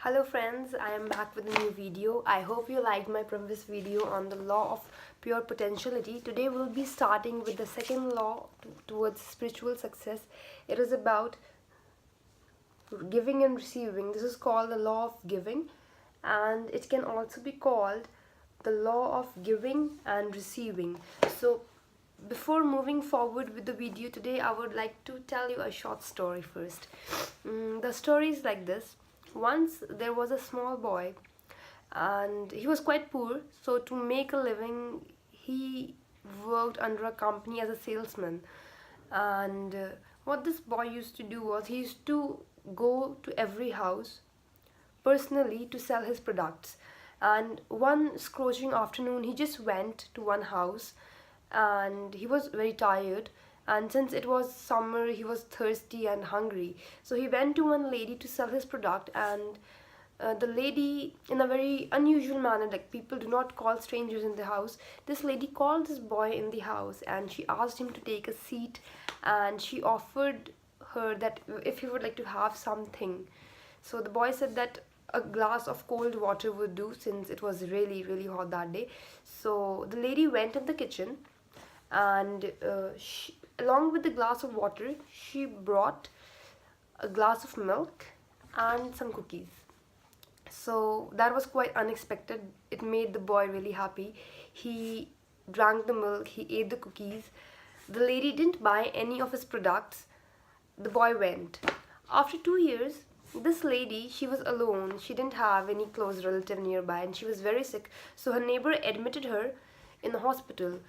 Hello friends, I am back with a new video. I hope you liked my previous video on the law of pure potentiality. Today we'll be starting with the second law towards spiritual success. It is about giving and receiving. This is called the law of giving, and it can also be called the law of giving and receiving. So before moving forward with the video today, I would like to tell you a short story first. The story is like this. Once there was a small boy and he was quite poor, so to make a living he worked under a company as a salesman. And what this boy used to do was he used to go to every house personally to sell his products. And one scorching afternoon he just went to one house and he was very tired, and since it was summer he was thirsty and hungry, so he went to one lady to sell his product. And the lady, in a very unusual manner, like people do not call strangers in the house, this lady called this boy in the house and she asked him to take a seat, and she offered her that if he would like to have something. So the boy said that a glass of cold water would do, since it was really hot that day. So the lady went in the kitchen, and along with the glass of water she brought a glass of milk and some cookies. So that was quite unexpected. It made the boy really happy. He drank the milk, he ate the cookies. The lady didn't buy any of his products. The boy went. After 2 years, this lady, she was alone. She didn't have any close relative nearby and she was very sick. So her neighbor admitted her in the hospital.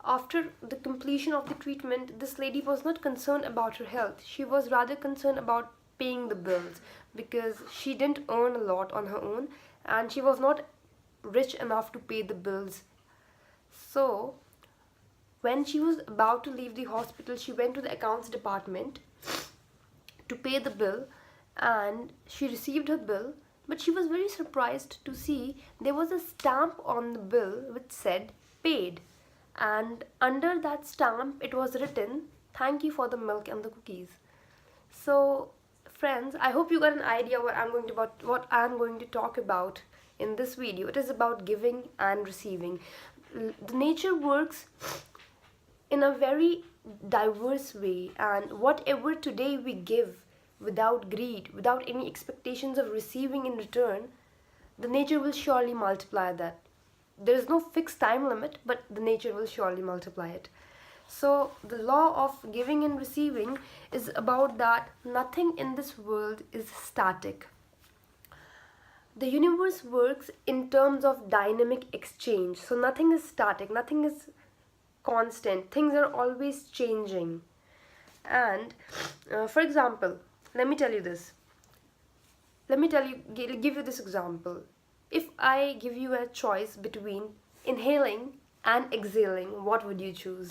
After the completion of the treatment, this lady was not concerned about her health. She was rather concerned about paying the bills, because she didn't earn a lot on her own and she was not rich enough to pay the bills. So when she was about to leave the hospital, she went to the accounts department to pay the bill, and she received her bill, but she was very surprised to see there was a stamp on the bill which said paid, and under that stamp it was written, "Thank you for the milk and the cookies." So friends, I hope you got an idea what I'm going to talk about in this video. It is about giving and receiving. The nature works in a very diverse way, and whatever today we give without greed, without any expectations of receiving in return, the nature will surely multiply that. There is no fixed time limit, but the nature will surely multiply it. So the law of giving and receiving is about that nothing in this world is static. The universe works in terms of dynamic exchange. So nothing is static, nothing is constant. Things are always changing. And for example, let me tell you this. Give you this example. If I give you a choice between inhaling and exhaling, what would you choose?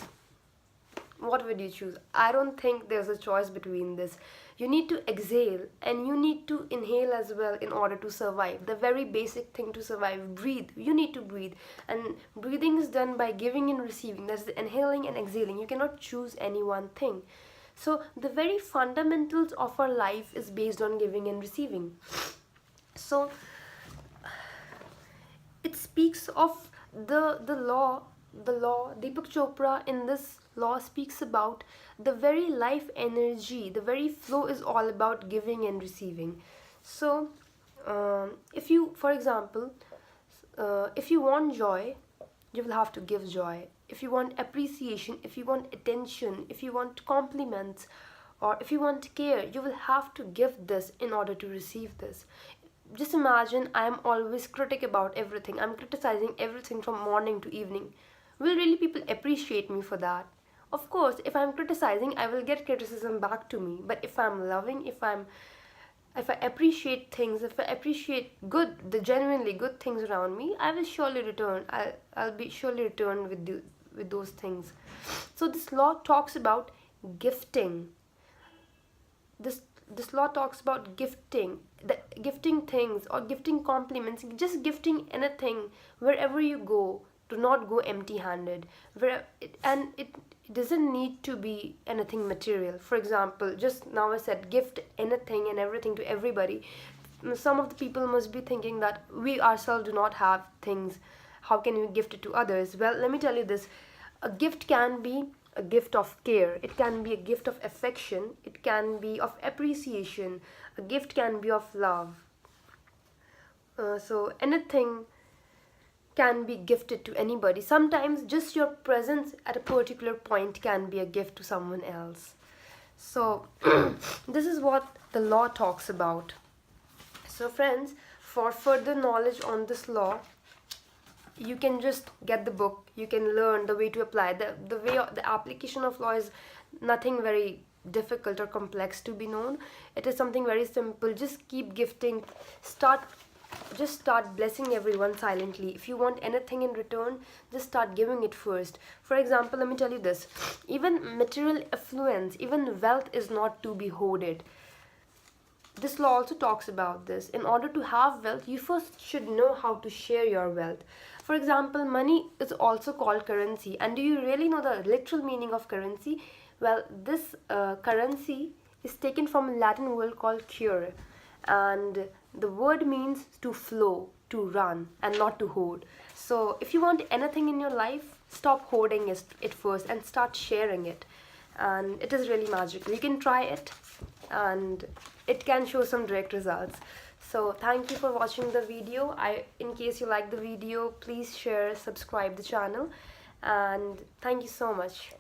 What would you choose? I don't think there's a choice between this. You need to exhale and you need to inhale as well in order to survive. The very basic thing to survive, breathe. You need to breathe, and breathing is done by giving and receiving. That's the inhaling and exhaling. You cannot choose any one thing. So the very fundamentals of our life is based on giving and receiving. So it speaks of the law. Deepak Chopra in this law speaks about the very life energy. The very flow is all about giving and receiving. So if you, for example, if you want joy, you will have to give joy. If you want appreciation, if you want attention, if you want compliments, or if you want care, you will have to give this in order to receive this. Just imagine I am always critic about everything. I'm criticizing everything from morning to evening. Will really people appreciate me for that? Of course, if I'm criticizing, I will get criticism back to me. But if I'm loving, if I appreciate things, if I appreciate the genuinely good things around me, I will surely return. I'll be surely return with those things. So this law talks about gifting. This law talks about gifting things or gifting compliments, just gifting anything wherever you go. Do not go empty-handed. It doesn't need to be anything material. For example, just now I said gift anything and everything to everybody. some of the people must be thinking that we ourselves do not have things, how can we gift it to others? Well, let me tell you this. A gift can be a gift of care, it can be a gift of affection, it can be of appreciation, a gift can be of love. So anything can be gifted to anybody. Sometimes just your presence at a particular point can be a gift to someone else. So this is what the law talks about. So friends, for further knowledge on this law, you can just get the book, you can learn the way to apply. The way the application of law is nothing very difficult or complex to be known. It is something very simple. Just keep gifting, just start blessing everyone silently. If you want anything in return, just start giving it first. For example, let me tell you this. Even material affluence, even wealth is not to be hoarded. This law also talks about this. In order to have wealth, you first should know how to share your wealth. For example, money is also called currency. And do you really know the literal meaning of currency? Well, this currency is taken from a Latin word called cure. And the word means to flow, to run, and not to hoard. So if you want anything in your life, stop hoarding it first and start sharing it. And it is really magical. You can try it and it can show some direct results. So thank you for watching the video. In case you like the video, please share, subscribe the channel, and thank you so much.